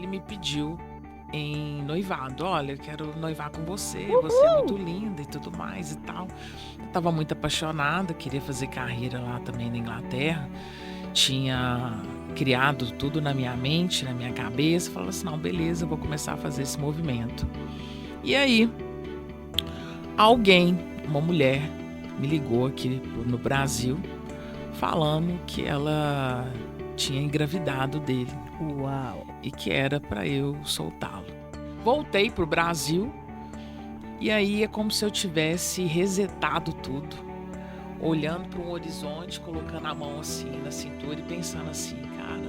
ele me pediu em noivado. Olha, eu quero noivar com você, Uhul! você é muito linda e tudo mais e tal. Eu tava muito apaixonada, queria fazer carreira lá também na Inglaterra. Tinha criado tudo na minha mente, na minha cabeça. Falei assim, não, beleza, eu vou começar a fazer esse movimento. E aí, uma mulher, me ligou aqui no Brasil, falando que ela tinha engravidado dele. Uau! E que era para eu soltá-lo. Voltei pro Brasil e aí é como se eu tivesse resetado tudo, olhando para um horizonte, colocando a mão assim na cintura e pensando assim, cara,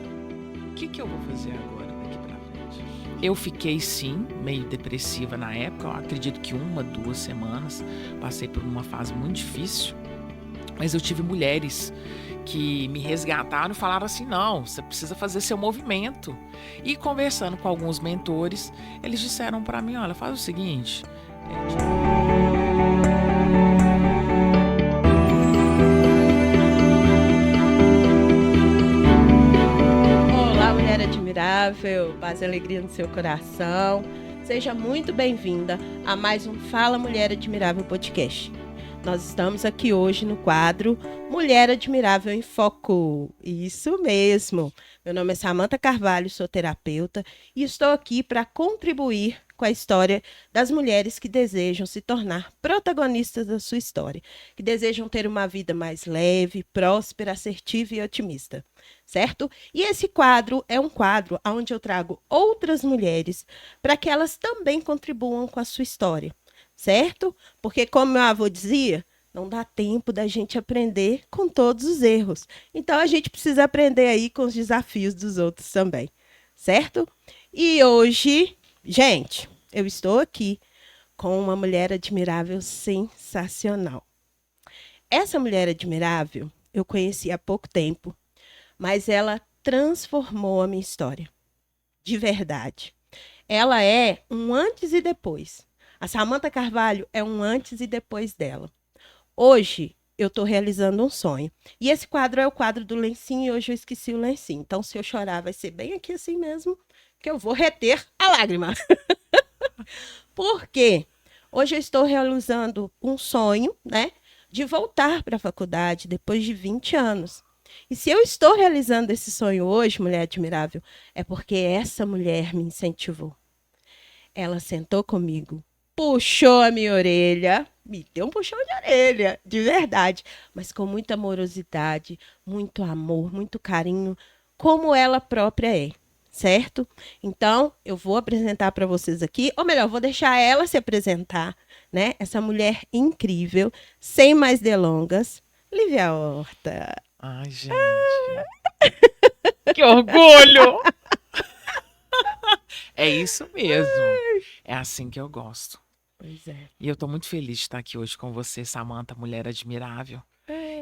o que eu vou fazer agora daqui para frente? Eu fiquei sim meio depressiva na época, eu acredito que 2 semanas, passei por uma fase muito difícil, mas eu tive mulheres que me resgataram e falaram assim, não, você precisa fazer seu movimento. E conversando com alguns mentores, eles disseram para mim, olha, faz o seguinte... Olá, mulher admirável, paz e alegria no seu coração. Seja muito bem-vinda a mais um Fala Mulher Admirável podcast. Nós estamos aqui hoje no quadro Mulher Admirável em Foco. Isso mesmo. Meu nome é Samantha Carvalho, sou terapeuta e estou aqui para contribuir com a história das mulheres que desejam se tornar protagonistas da sua história, que desejam ter uma vida mais leve, próspera, assertiva e otimista, certo? E esse quadro é um quadro onde eu trago outras mulheres para que elas também contribuam com a sua história. Certo? Porque, como meu avô dizia, não dá tempo da gente aprender com todos os erros. Então, a gente precisa aprender aí com os desafios dos outros também. Certo? E hoje, gente, eu estou aqui com uma mulher admirável sensacional. Essa mulher admirável eu conheci há pouco tempo, mas ela transformou a minha história. De verdade. Ela é um antes e depois. A Samantha Carvalho é um antes e depois dela. Hoje, eu estou realizando um sonho. E esse quadro é o quadro do lencinho e hoje eu esqueci o lencinho. Então, se eu chorar, vai ser bem aqui assim mesmo, que eu vou reter a lágrima. Por quê? Hoje eu estou realizando um sonho, né? De voltar para a faculdade depois de 20 anos. E se eu estou realizando esse sonho hoje, mulher admirável, é porque essa mulher me incentivou. Ela sentou comigo, puxou a minha orelha, me deu um puxão de orelha, de verdade, mas com muita amorosidade, muito amor, muito carinho, como ela própria é, certo? Então, eu vou apresentar para vocês aqui, ou melhor, vou deixar ela se apresentar, né? Essa mulher incrível, sem mais delongas, Lívia Horta. Ai, gente, que orgulho! É isso mesmo, é assim que eu gosto. Pois é. E eu tô muito feliz de estar aqui hoje com você, Samantha, mulher admirável.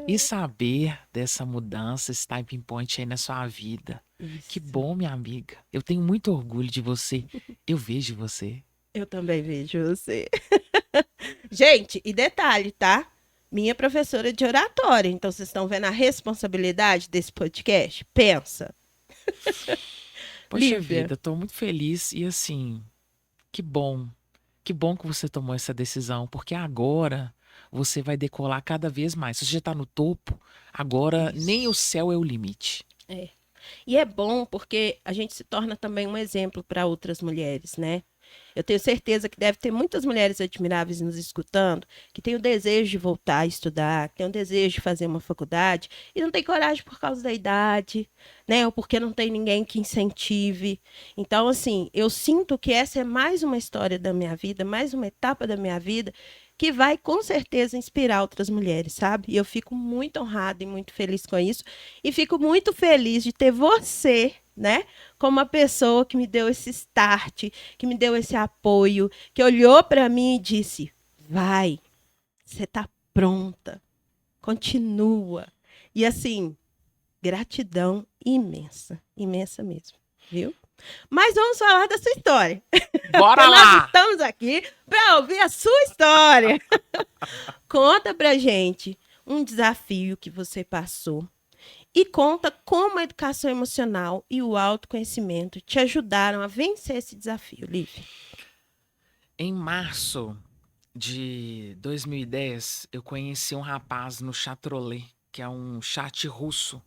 E saber dessa mudança, esse typing point aí na sua vida. Isso. Que bom, minha amiga. Eu tenho muito orgulho de você. Eu vejo você. Eu também vejo você. Gente, e detalhe, tá? Minha professora de oratória. Então, vocês estão vendo a responsabilidade desse podcast? Pensa. Poxa Lívia. vida, tô muito feliz e assim, que bom. Que bom que você tomou essa decisão, porque agora você vai decolar cada vez mais. Você já tá no topo, agora Isso. nem o céu é o limite. É. E é bom porque a gente se torna também um exemplo para outras mulheres, né? Eu tenho certeza que deve ter muitas mulheres admiráveis nos escutando que têm o desejo de voltar a estudar, que têm o desejo de fazer uma faculdade e não tem coragem por causa da idade, né? Ou porque não tem ninguém que incentive. Então, assim, eu sinto que essa é mais uma história da minha vida, mais uma etapa da minha vida que vai com certeza inspirar outras mulheres, sabe? E eu fico muito honrada e muito feliz com isso. E fico muito feliz de ter você, né? Como uma pessoa que me deu esse start, que me deu esse apoio, que olhou para mim e disse: vai, você está pronta, continua. E assim, gratidão imensa, imensa mesmo, viu? Mas vamos falar da sua história. Bora Nós lá! estamos aqui para ouvir a sua história. Conta pra gente um desafio que você passou e conta como a educação emocional e o autoconhecimento te ajudaram a vencer esse desafio, Lívia. Em março de 2010, eu conheci um rapaz no Chatrolê, que é um chat russo.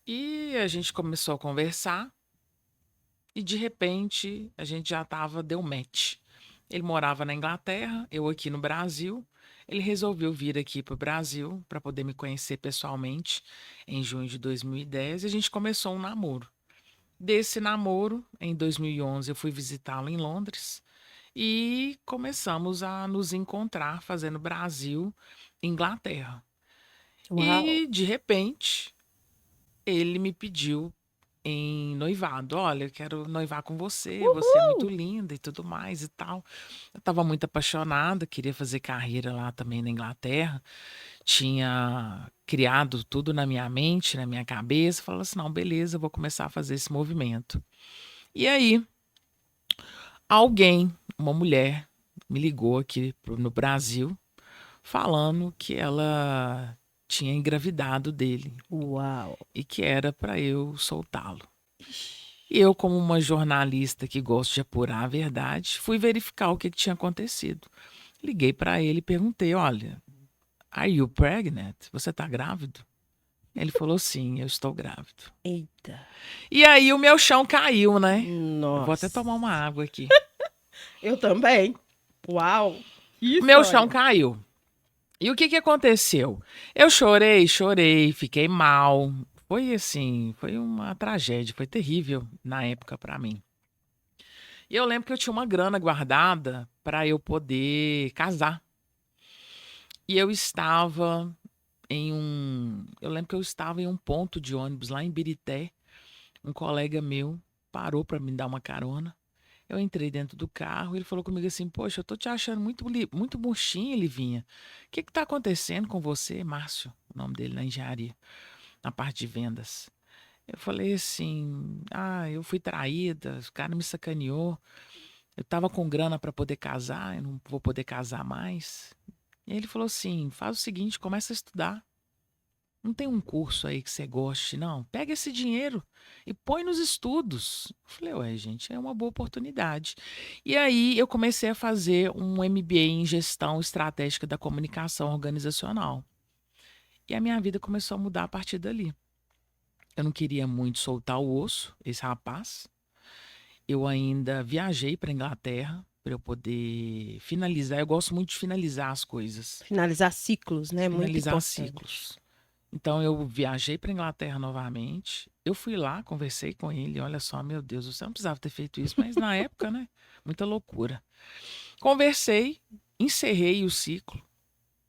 E a gente começou a conversar e de repente a gente já deu match. Ele morava na Inglaterra, eu aqui no Brasil. Ele resolveu vir aqui para o Brasil para poder me conhecer pessoalmente em junho de 2010 e a gente começou um namoro. Desse namoro, em 2011, eu fui visitá-lo em Londres e começamos a nos encontrar fazendo Brasil e Inglaterra. Uau! E, de repente, ele me pediu em noivado. Olha, eu quero noivar com você é muito Uhul! linda e tudo mais e tal. Eu estava muito apaixonada, queria fazer carreira lá também na Inglaterra. Tinha criado tudo na minha mente, na minha cabeça. Falei assim: não, beleza, eu vou começar a fazer esse movimento. E aí, alguém, uma mulher, me ligou aqui no Brasil, falando que ela tinha engravidado dele Uau! e que era para eu soltá-lo. E eu, como uma jornalista que gosta de apurar a verdade, fui verificar o que tinha acontecido. Liguei para ele e perguntei: olha, are you pregnant? Você está grávido? Ele falou: sim, eu estou grávido. Eita! E aí o meu chão caiu, né? Eu vou até Nossa! tomar uma água aqui. Eu também. Uau! Que O meu chão história! caiu. E o que que aconteceu? Eu chorei, fiquei mal. Foi assim, foi uma tragédia, foi terrível na época para mim. E eu lembro que eu tinha uma grana guardada para eu poder casar. E eu lembro que eu estava em um ponto de ônibus lá em Birité. Um colega meu parou para me dar uma carona. Eu entrei dentro do carro, ele falou comigo assim: poxa, eu tô te achando muito murchinha, Livinha. O que que tá acontecendo com você, Márcio? O nome dele na engenharia, na parte de vendas. Eu falei assim: ah, eu fui traída, o cara me sacaneou. Eu tava com grana para poder casar, eu não vou poder casar mais. E ele falou assim: faz o seguinte, começa a estudar. Não tem um curso aí que você goste, não? Pega esse dinheiro e põe nos estudos. Eu falei: ué, gente, é uma boa oportunidade. E aí eu comecei a fazer um MBA em gestão estratégica da comunicação organizacional. E a minha vida começou a mudar a partir dali. Eu não queria muito soltar o osso, esse rapaz. Eu ainda viajei para Inglaterra para eu poder finalizar. Eu gosto muito de finalizar as coisas, Finalizar ciclos, né? Muito finalizar importante. ciclos. Então eu viajei para Inglaterra novamente. Eu fui lá, conversei com ele. Olha só, meu Deus, você não precisava ter feito isso, mas na época, né? Muita loucura. Conversei, encerrei o ciclo.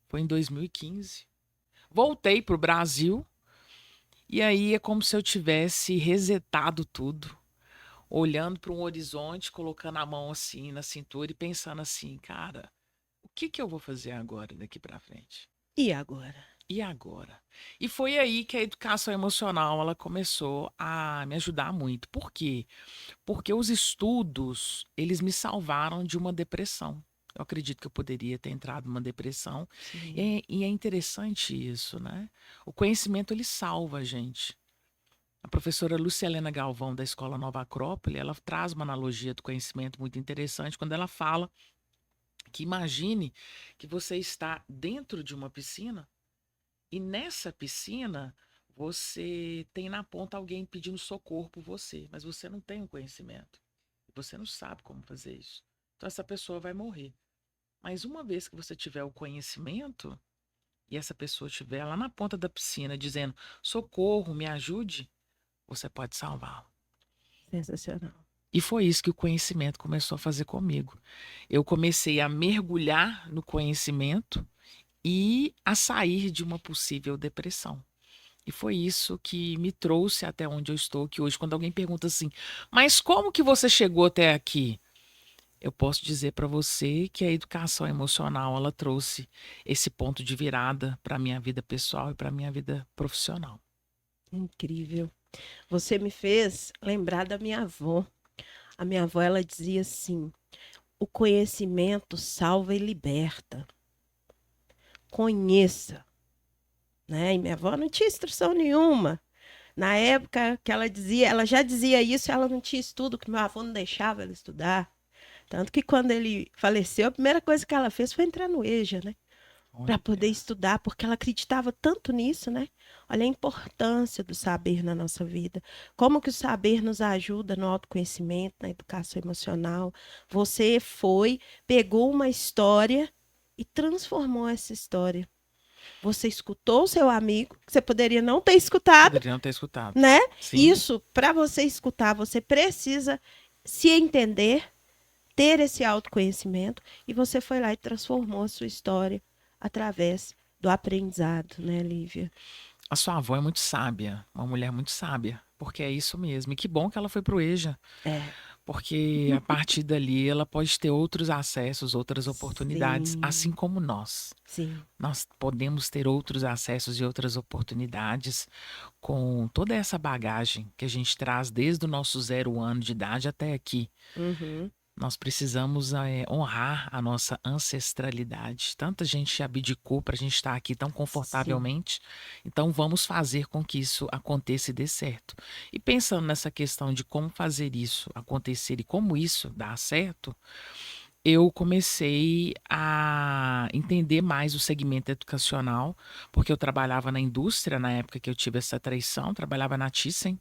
Foi em 2015. Voltei para o Brasil e aí é como se eu tivesse resetado tudo, olhando para um horizonte, colocando a mão assim na cintura e pensando assim, cara, o que que eu vou fazer agora daqui para frente? E agora? E agora? E foi aí que a educação emocional ela começou a me ajudar muito. Por quê? Porque os estudos, eles me salvaram de uma depressão. Eu acredito que eu poderia ter entrado numa depressão. Sim. E é interessante isso, né? O conhecimento, ele salva a gente. A professora Lúcia Helena Galvão, da Escola Nova Acrópole, ela traz uma analogia do conhecimento muito interessante quando ela fala que imagine que você está dentro de uma piscina e nessa piscina, você tem na ponta alguém pedindo socorro por você, mas você não tem o conhecimento. Você não sabe como fazer isso. Então essa pessoa vai morrer. Mas uma vez que você tiver o conhecimento e essa pessoa estiver lá na ponta da piscina dizendo: socorro, me ajude, você pode salvá-la. Sensacional. E foi isso que o conhecimento começou a fazer comigo. Eu comecei a mergulhar no conhecimento e a sair de uma possível depressão. E foi isso que me trouxe até onde eu estou aqui hoje. Quando alguém pergunta assim, mas como que você chegou até aqui? Eu posso dizer para você que a educação emocional ela trouxe esse ponto de virada para a minha vida pessoal e para a minha vida profissional. Incrível. Você me fez lembrar da minha avó. A minha avó, ela dizia assim: o conhecimento salva e liberta. Conheça. né? E minha avó não tinha instrução nenhuma. Na época que ela já dizia isso, ela não tinha estudo, que meu avô não deixava ela estudar. Tanto que quando ele faleceu, a primeira coisa que ela fez foi entrar no EJA, né? Para poder Olha, estudar, porque ela acreditava tanto nisso, né? Olha a importância do saber na nossa vida. Como que o saber nos ajuda no autoconhecimento, na educação emocional. Você foi, pegou uma história e transformou essa história. Você escutou o seu amigo, que você poderia não ter escutado, poderia não ter escutado. né? Sim, Isso, para você escutar, você precisa se entender, ter esse autoconhecimento, e você foi lá e transformou a sua história através do aprendizado, né, Lívia? a sua avó é muito sábia, uma mulher muito sábia, porque é isso mesmo. E que bom que ela foi pro EJA, É, porque a partir dali ela pode ter outros acessos, outras oportunidades, assim sim, como nós. sim. Nós podemos ter outros acessos e outras oportunidades com toda essa bagagem que a gente traz desde o nosso 0 ano de idade até aqui. Uhum, Nós precisamos honrar a nossa ancestralidade. Tanta gente abdicou para a gente estar aqui tão sim. confortavelmente. Então, vamos fazer com que isso aconteça e dê certo. E pensando nessa questão de como fazer isso acontecer e como isso dar certo, eu comecei a entender mais o segmento educacional, porque eu trabalhava na indústria na época que eu tive essa traição, trabalhava na Thyssen.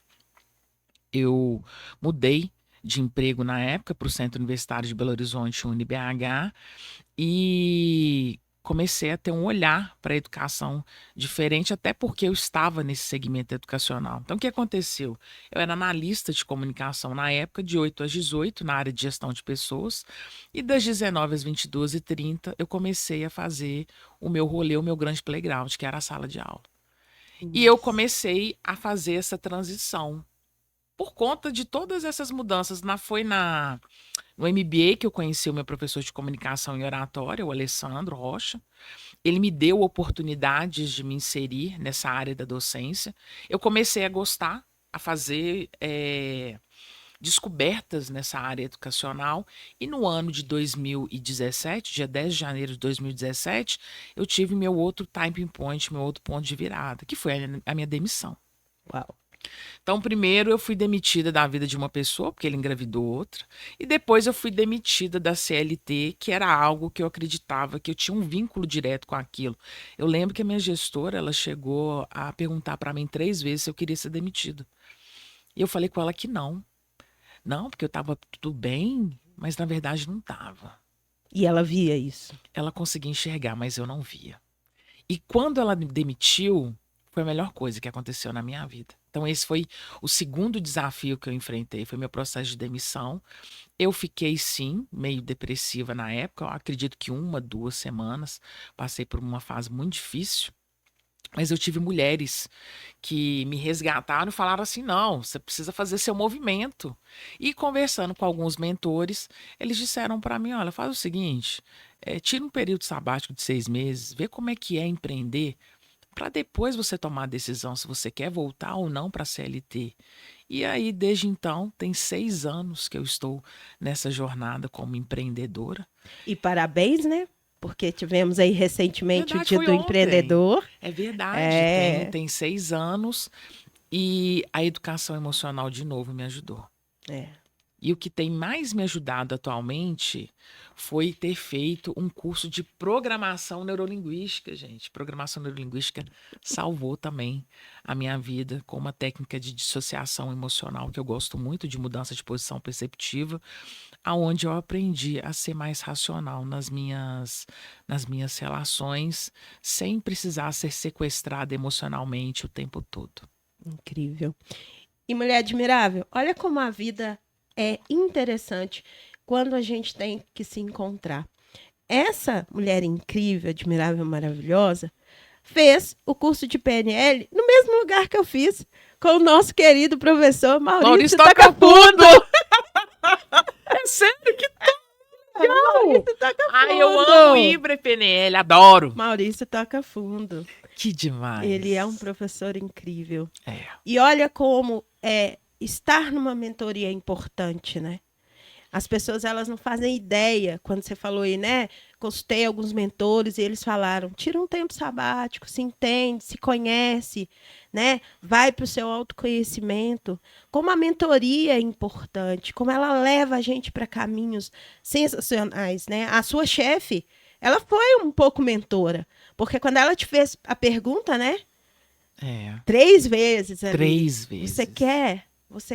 Eu mudei de emprego na época para o Centro Universitário de Belo Horizonte, UniBH, e comecei a ter um olhar para a educação diferente, até porque eu estava nesse segmento educacional. Então, o que aconteceu? Eu era analista de comunicação na época, de 8 às 18, na área de gestão de pessoas, e das 19 às 22h30, eu comecei a fazer o meu rolê, o meu grande playground, que era a sala de aula. E eu Nossa. comecei a fazer essa transição por conta de todas essas mudanças. No MBA que eu conheci o meu professor de comunicação e oratória, o Alessandro Rocha. Ele me deu oportunidades de me inserir nessa área da docência. Eu comecei a gostar, a fazer descobertas nessa área educacional. E no ano de 2017, dia 10 de janeiro de 2017, eu tive meu outro time point, meu outro ponto de virada, que foi a minha demissão. Uau. Então, primeiro eu fui demitida da vida de uma pessoa, porque ele engravidou outra, e depois eu fui demitida da CLT, que era algo que eu acreditava que eu tinha um vínculo direto com aquilo. Eu lembro que a minha gestora, ela chegou a perguntar para mim 3 vezes se eu queria ser demitida. E eu falei com ela que não. Não, porque eu estava tudo bem, mas na verdade não estava. E ela via isso. Ela conseguia enxergar, mas eu não via. E quando ela me demitiu, foi a melhor coisa que aconteceu na minha vida. Então, esse foi o segundo desafio que eu enfrentei, foi meu processo de demissão. Eu fiquei, sim, meio depressiva na época, eu acredito que 1, 2 semanas. Passei por uma fase muito difícil. Mas eu tive mulheres que me resgataram e falaram assim: não, você precisa fazer seu movimento. E conversando com alguns mentores, eles disseram para mim: olha, faz o seguinte, tira um período sabático de 6 meses, vê como é que é empreender, para depois você tomar a decisão se você quer voltar ou não para a CLT. E aí, desde então, tem 6 anos que eu estou nessa jornada como empreendedora. E parabéns, né? Porque tivemos aí recentemente o Verdade, Dia foi do ontem. Empreendedor. É verdade, tem, É, tem 6 anos e a educação emocional de novo me ajudou. é. E o que tem mais me ajudado atualmente foi ter feito um curso de programação neurolinguística, gente. Programação neurolinguística salvou também a minha vida com uma técnica de dissociação emocional que eu gosto muito, de mudança de posição perceptiva, aonde eu aprendi a ser mais racional nas minhas relações, sem precisar ser sequestrada emocionalmente o tempo todo. Incrível. E mulher admirável, olha como a vida é interessante quando a gente tem que se encontrar. Essa mulher incrível, admirável, maravilhosa, fez o curso de PNL no mesmo lugar que eu fiz, com o nosso querido professor Maurício Maurício toca Tacafundo. fundo! É sério que legal! Maurício Ai, eu amo Tacafundo. Ibra e PNL, adoro! Maurício Tacafundo. Que Ele é um demais! professor incrível. É, E olha como estar numa mentoria é importante, né? As pessoas, elas não fazem ideia. Quando você falou aí, né? Consultei alguns mentores e eles falaram: tira um tempo sabático, se entende, se conhece, né? Vai para o seu autoconhecimento. Como a mentoria é importante, como ela leva a gente para caminhos sensacionais, né? A sua chefe, ela foi um pouco mentora, porque quando ela te fez a pergunta, né? É, 3 vezes ali. 3 vezes. Você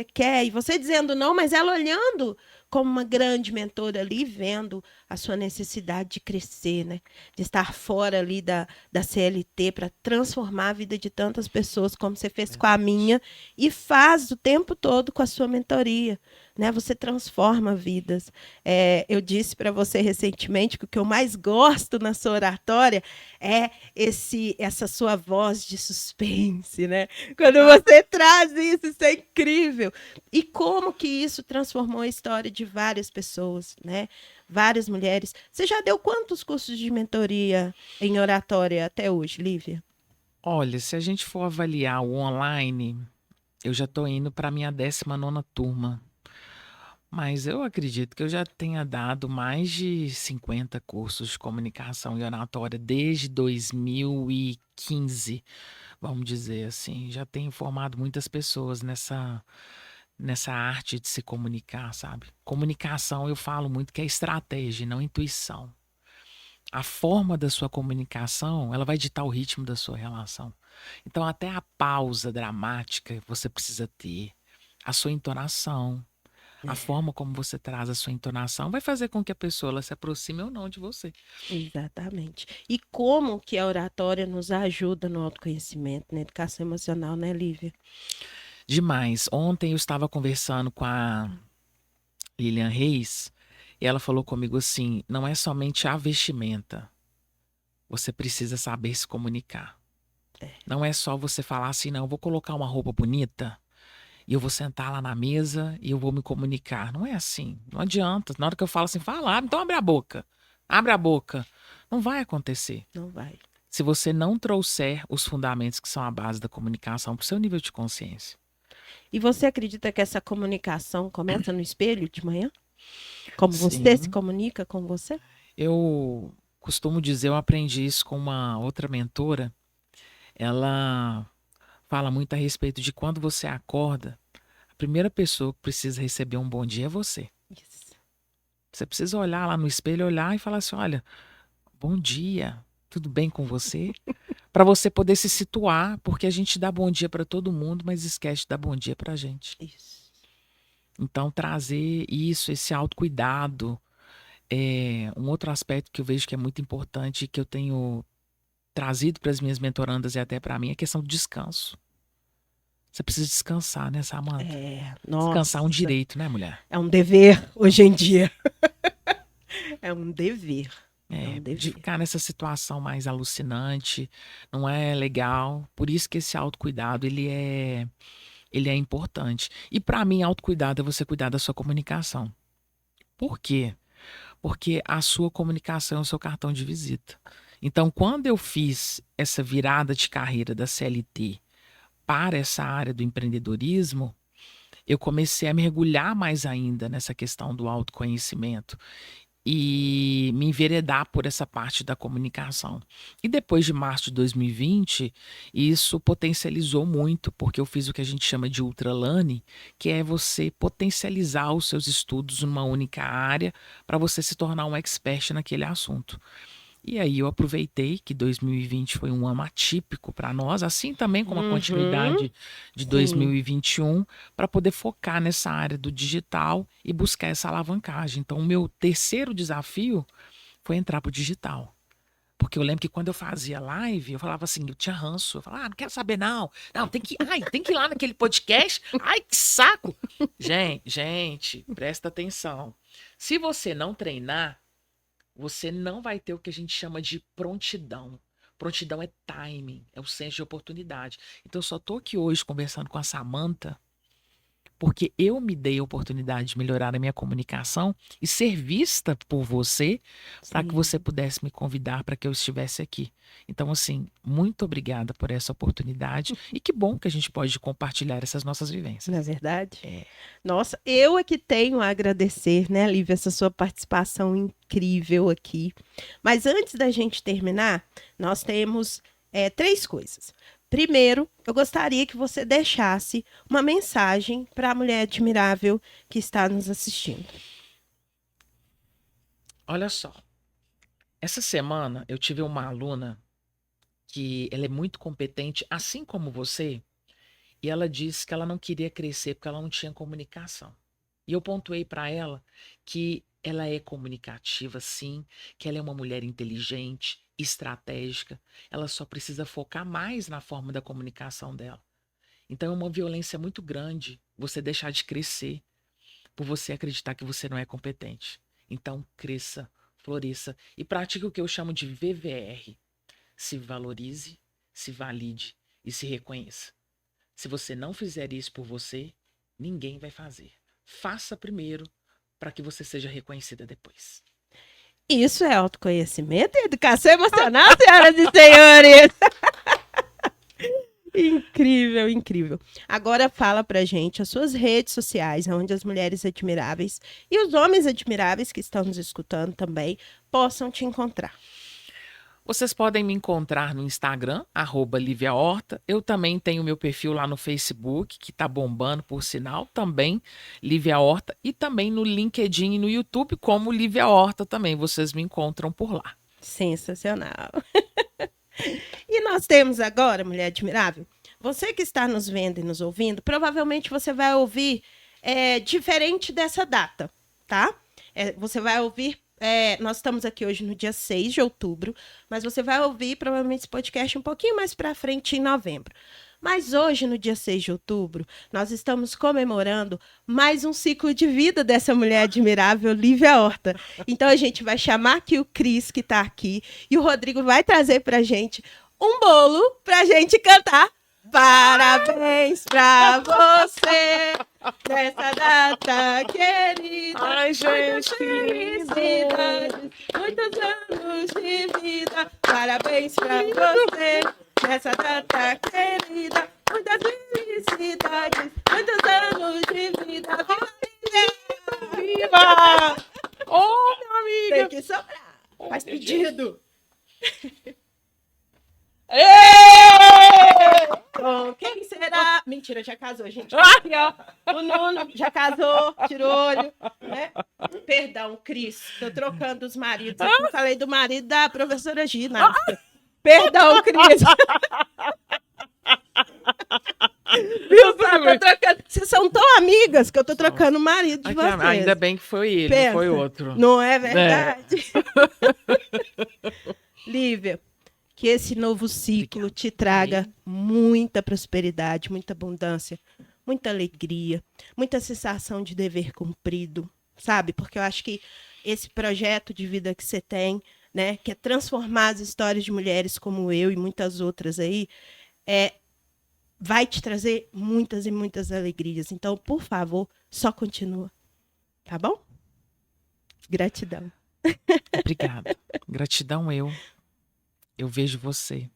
quer, e você dizendo não, mas ela olhando como uma grande mentora ali, vendo a sua necessidade de crescer, né? De estar fora ali da CLT para transformar a vida de tantas pessoas, como você fez com a minha, e faz o tempo todo com a sua mentoria, né? Você transforma vidas. Eu disse para você recentemente que o que eu mais gosto na sua oratória é essa sua voz de suspense, né? Quando você traz isso é incrível. E como que isso transformou a história de várias pessoas, né? Várias mulheres. Você já deu quantos cursos de mentoria em oratória até hoje, Lívia? Olha, se a gente for avaliar o online, eu já estou indo para a minha 19ª turma. Mas eu acredito que eu já tenha dado mais de 50 cursos de comunicação e oratória desde 2015, vamos dizer assim. Já tenho formado muitas pessoas nessa arte de se comunicar, sabe? Comunicação, eu falo muito que é estratégia, não intuição. A forma da sua comunicação, ela vai ditar o ritmo da sua relação. Então, até a pausa dramática você precisa ter, a sua entonação, a forma como você traz a sua entonação vai fazer com que a pessoa ela se aproxime ou não de você. Exatamente. E como que a oratória nos ajuda no autoconhecimento, na educação emocional, né, Lívia? Demais. Ontem eu estava conversando com a Lilian Reis e ela falou comigo assim: não é somente a vestimenta, você precisa saber se comunicar. Não é só você falar assim, não, eu vou colocar uma roupa bonita e eu vou sentar lá na mesa e eu vou me comunicar. Não é assim. Não adianta. Na hora que eu falo assim, fala, então abre a boca. Abre a boca. Não vai acontecer. Não vai. Se você não trouxer os fundamentos que são a base da comunicação para o seu nível de consciência. E você acredita que essa comunicação começa no espelho de manhã? Como você se Sim. comunica com você? Eu costumo dizer, eu aprendi isso com uma outra mentora. Ela fala muito a respeito de quando você acorda, a primeira pessoa que precisa receber um bom dia é você. Isso. Você precisa olhar lá no espelho, olhar e falar assim: olha, bom dia, tudo bem com você? Para você poder se situar, porque a gente dá bom dia para todo mundo, mas esquece de dar bom dia para a gente. Isso. Então, trazer isso, esse autocuidado, é um outro aspecto que eu vejo que é muito importante, que eu tenho trazido para as minhas mentorandas e até para mim, é a questão do descanso. Você precisa descansar, né, Samantha? Descansar é um Nossa, direito, né, mulher? é um dever hoje em dia. É um dever. É um De dever. ficar nessa situação mais alucinante, não é legal. Por isso que esse autocuidado, ele é importante. E para mim, autocuidado é você cuidar da sua comunicação. Por quê? Porque a sua comunicação é o seu cartão de visita. Então, quando eu fiz essa virada de carreira da CLT para essa área do empreendedorismo, eu comecei a mergulhar mais ainda nessa questão do autoconhecimento e me enveredar por essa parte da comunicação. E depois de março de 2020, isso potencializou muito, porque eu fiz o que a gente chama de ultralearning, que é você potencializar os seus estudos numa única área para você se tornar um expert naquele assunto. E aí eu aproveitei que 2020 foi um ano atípico para nós, assim também como a Uhum. continuidade de Sim. 2021, para poder focar nessa área do digital e buscar essa alavancagem. Então, o meu terceiro desafio foi entrar para o digital. Porque eu lembro que quando eu fazia live, eu falava assim, eu tinha ranço. Eu falava, não quero saber não. Não, tem que ir lá naquele podcast. Ai, que saco. Gente, presta atenção. Se você não treinar, você não vai ter o que a gente chama de prontidão. Prontidão é timing, é o senso de oportunidade. Então, eu só tô aqui hoje conversando com a Samantha porque eu me dei a oportunidade de melhorar a minha comunicação e ser vista por você para que você pudesse me convidar para que eu estivesse aqui. Então, assim, muito obrigada por essa oportunidade e que bom que a gente pode compartilhar essas nossas vivências. Não é verdade? É. Nossa, eu aqui tenho a agradecer, né, Lívia, essa sua participação incrível aqui. Mas antes da gente terminar, nós temos 3 coisas. Primeiro, eu gostaria que você deixasse uma mensagem para a mulher admirável que está nos assistindo. Olha só, essa semana eu tive uma aluna que ela é muito competente, assim como você, e ela disse que ela não queria crescer porque ela não tinha comunicação. E eu pontuei para ela que ela é comunicativa, sim, que ela é uma mulher inteligente, estratégica, ela só precisa focar mais na forma da comunicação dela. Então é uma violência muito grande você deixar de crescer por você acreditar que você não é competente. Então cresça, floresça e pratique o que eu chamo de VVR. Se valorize, se valide e se reconheça. Se você não fizer isso por você, ninguém vai fazer. Faça primeiro para que você seja reconhecida depois. Isso é autoconhecimento e educação emocional, senhoras e senhores. Incrível, incrível. Agora fala pra gente as suas redes sociais, onde as mulheres admiráveis e os homens admiráveis que estão nos escutando também possam te encontrar. Vocês podem me encontrar no Instagram, @LíviaHorta. Eu também tenho meu perfil lá no Facebook, que tá bombando, por sinal, também Lívia Horta. E também no LinkedIn e no YouTube, como Lívia Horta também. Vocês me encontram por lá. Sensacional. E nós temos agora, mulher admirável, você que está nos vendo e nos ouvindo, provavelmente você vai ouvir diferente dessa data, tá? Você vai ouvir, nós estamos aqui hoje no dia 6 de outubro, mas você vai ouvir provavelmente esse podcast um pouquinho mais para frente em novembro. Mas hoje, no dia 6 de outubro, nós estamos comemorando mais um ciclo de vida dessa mulher admirável, Lívia Horta. Então, a gente vai chamar aqui o Cris, que está aqui, e o Rodrigo vai trazer para a gente um bolo para a gente cantar. Parabéns pra você nessa data querida. Ai, gente, felicidades, muitos anos de vida. Parabéns pra você nessa data querida. Muitas felicidades, muitos anos de vida. Viva! Oh, minha amiga! Tem que sobrar. Faz pedido. Com quem será? Mentira, já casou, gente. Aqui, ó. O Nuno já casou, tirou olho, né? Perdão, Cris. Tô trocando os maridos. Eu falei do marido da professora Gina. Perdão, Cris. Viu, tô trocando. Vocês são tão amigas que eu tô trocando o marido de vocês. Ainda bem que foi ele, Pensa, não foi outro. Não é verdade? Lívia, que esse novo ciclo te traga muita prosperidade, muita abundância, muita alegria, muita sensação de dever cumprido, sabe? Porque eu acho que esse projeto de vida que você tem, né, que é transformar as histórias de mulheres como eu e muitas outras aí, vai te trazer muitas e muitas alegrias. Então, por favor, só continua. Tá bom? Gratidão. Obrigada. Gratidão eu vejo você.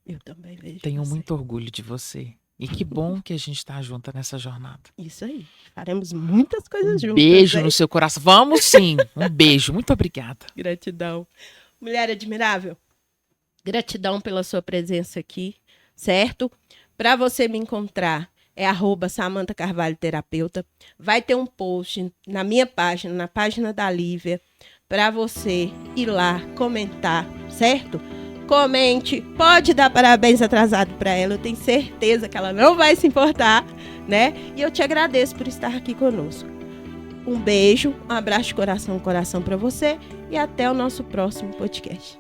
Eu também vejo Tenho você. muito orgulho de você. E que bom que a gente está junta nessa jornada. Isso aí. Faremos muitas coisas juntas. Beijo hein? no seu coração. Vamos sim. Um beijo. Muito obrigada. Gratidão. Mulher admirável, gratidão pela sua presença aqui, certo? Para você me encontrar, é @Samantha Carvalho Terapeuta. Vai ter um post na minha página, na página da Lívia, para você ir lá comentar, certo? Comente, pode dar parabéns atrasado para ela, eu tenho certeza que ela não vai se importar, né? E eu te agradeço por estar aqui conosco. Um beijo, um abraço de coração para você e até o nosso próximo podcast.